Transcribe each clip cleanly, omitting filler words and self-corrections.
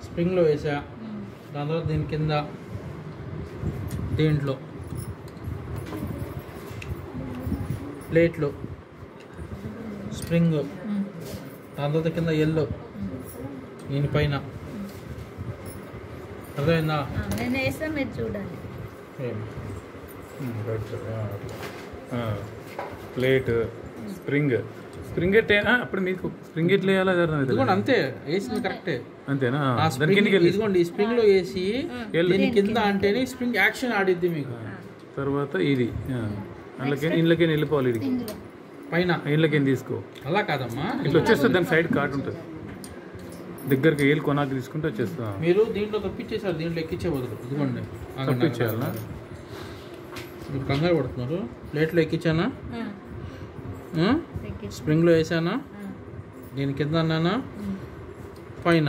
స్ప్రింగ్లో వేసా, దాని తర్వాత దీని కింద దీంట్లో ప్లేట్లు స్ప్రింగ్, దాని తర్వాత కింద ఎల్లో దీనిపైన. అర్థమైందా? నేను వేస్తా, మీరు చూడాలి. ప్లేట్ స్ప్రింగ్ అప్పుడు మీకు స్ప్రింగ్ ఎట్లా వేయాలి? ఇదిగోండి అంతే, వేసింది కరెక్టే. అంతేనా? ఇదిగోండి ఈ స్ప్రింగ్ లో వేసి దీని కింద అంటేనే స్ప్రింగ్ యాక్షన్ ఆడిద్ది మీకు. తర్వాత ఇది ఇంట్లోకి వెళ్ళిపోవాలి. ఇది పైన ఇంట్లోకి తీసుకో. అలా కాదమ్మా, ఇట్లా వచ్చేస్తుంది. దాని సైడ్ కార్డ్ ఉంటుంది, దగ్గరికి ఏళ్ళు కొనాకి తీసుకుంటే వచ్చేస్తా. మీరు దీంట్లో తప్పించేసారు, దీంట్లో ఎక్కించే బదులు ఇదిగోండి తప్పించేయాలా? మీరు కంగారు పడుతున్నారు. ప్లేట్లో ఎక్కించానా, స్ప్రింగ్లో వేసానా, దీని కింద అన్నానా, పైన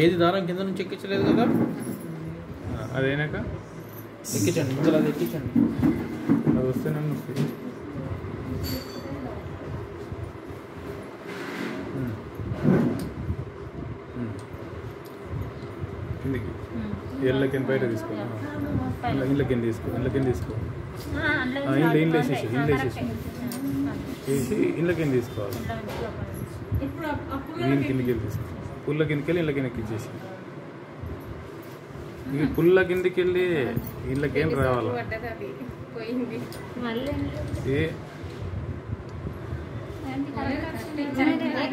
ఏది దారం కింద నుంచి ఎక్కించలేదు కదా. అదైనాక ఎక్కించండి, ముందర అది ఎక్కించండి. అది వస్తేనే కిందికి ఎల్లకి బయట తీసుకో. ఇంట్లోకి తీసుకో. ఇంట్లో వేసేసి ఇంట్లోకి తీసుకోవాలి. దీని కిందికి తీసుకో. పుల్ల కిందికి వెళ్ళి ఇంట్లోకి ఎక్కిచ్చేసి ఈ పుల్ల కిందికి వెళ్ళి ఇళ్ళకేం రావాలి.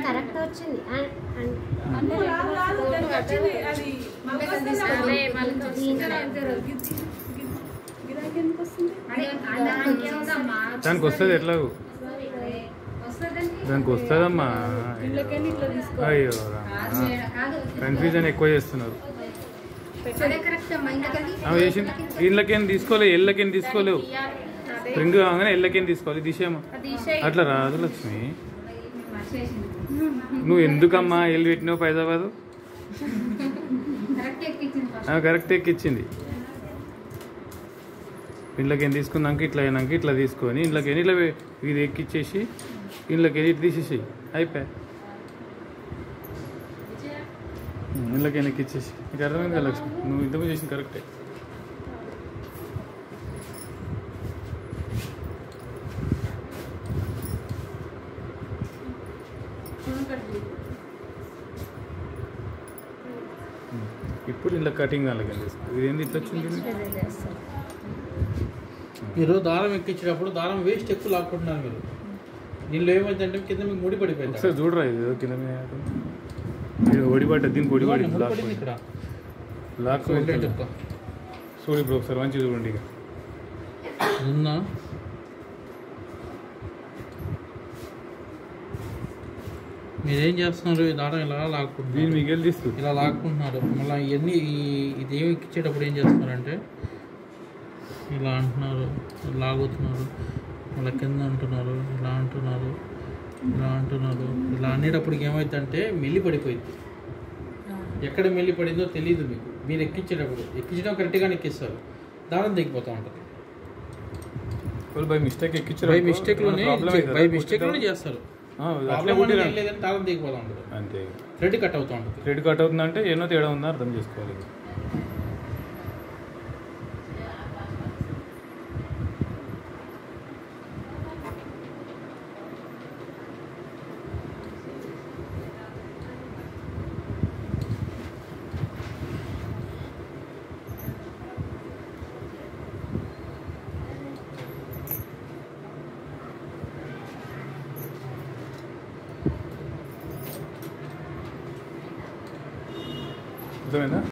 కరెక్ట్ వచ్చింది. దానికి వస్తుంది ఎట్లాగో, దానికి వస్తుందమ్మా. అయ్యో కన్ఫ్యూజన్ ఎక్కువ చేస్తున్నారు. ఇళ్ళకేం తీసుకోలేవు, ఎళ్ళకేం తీసుకోలేవు. స్ప్రింగ్ కాగానే ఎళ్ళకేం తీసుకోవాలి. దిశేమో అట్లా రాదు లక్ష్మి. నువ్వు ఎందుకమ్మా ఎల్లు పెట్టినావు హైదరాబాదు? కరెక్ట్ ఎక్కిచ్చింది. ఇంట్లోకి తీసుకున్నాక ఇట్లా అయినాక ఇట్లా తీసుకొని ఇంట్లోకి ఇట్లా ఇది ఎక్కిచ్చేసి ఇంట్లోకి ఇటు తీసేసి అయిపోయా. ఇంట్లోకి ఎక్కిచ్చేసి నీకు అర్థమైంది కదా లక్ష్మి? నువ్వు ఇంతకు చేసింది కరెక్టే. ఇప్పుడు ఇలా కటింగ్ అలాగే ఇది ఏంది ఇట్లా వచ్చింది? మీరు దారం ఎక్కించేటప్పుడు దారం వేస్ట్ ఎక్కువ లాక్కుంటున్నారు మీరు. దీనిలో ఏమైందంటే కింద మీకు ముడి పడిపోయింది. ఒకసారి చూడరా, ఇది కింద ఒడిపడ్డ, దీనికి ఒడిపడి ఇక్కడ లాక్ చూడు. ఇప్పుడు ఒకసారి మంచి చూడండి. ఇక ఉందా? మీరేం చేస్తున్నారు? ఈ దారం ఇలా లాక్కుంటున్నారు, దీన్ని మీకు వెళ్ళి తీస్తుంది, ఇలా లాక్కుంటున్నారు. మళ్ళీ ఇవన్నీ ఇది ఏమి ఎక్కించేటప్పుడు ఏం చేస్తున్నారంటే ఇలా అంటున్నారు, లాగుతున్నారు, మళ్ళీ కింద అంటున్నారు, ఇలా అంటున్నారు, ఇలా అంటున్నారు. ఇలా అనేటప్పటికి ఏమవుతుందంటే మెల్లి పడిపోయింది. ఎక్కడ మెల్లి పడిందో తెలియదు మీకు. మీరు ఎక్కించడం కరెక్ట్గానే ఎక్కిస్తారు, దారం దిగిపోతూ ఉంటుంది. బై మిస్టేక్లోనే చేస్తారు. లేదంటే దారం దిగిపోతూ ఉంటుంది, అంతే. థ్రెడ్ కట్ అవుతూ ఉంటుంది. థ్రెడ్ కట్ అవుతుందంటే ఎన్నో తేడా ఉందో అర్థం చేసుకోవాలి. అర్థమైందా?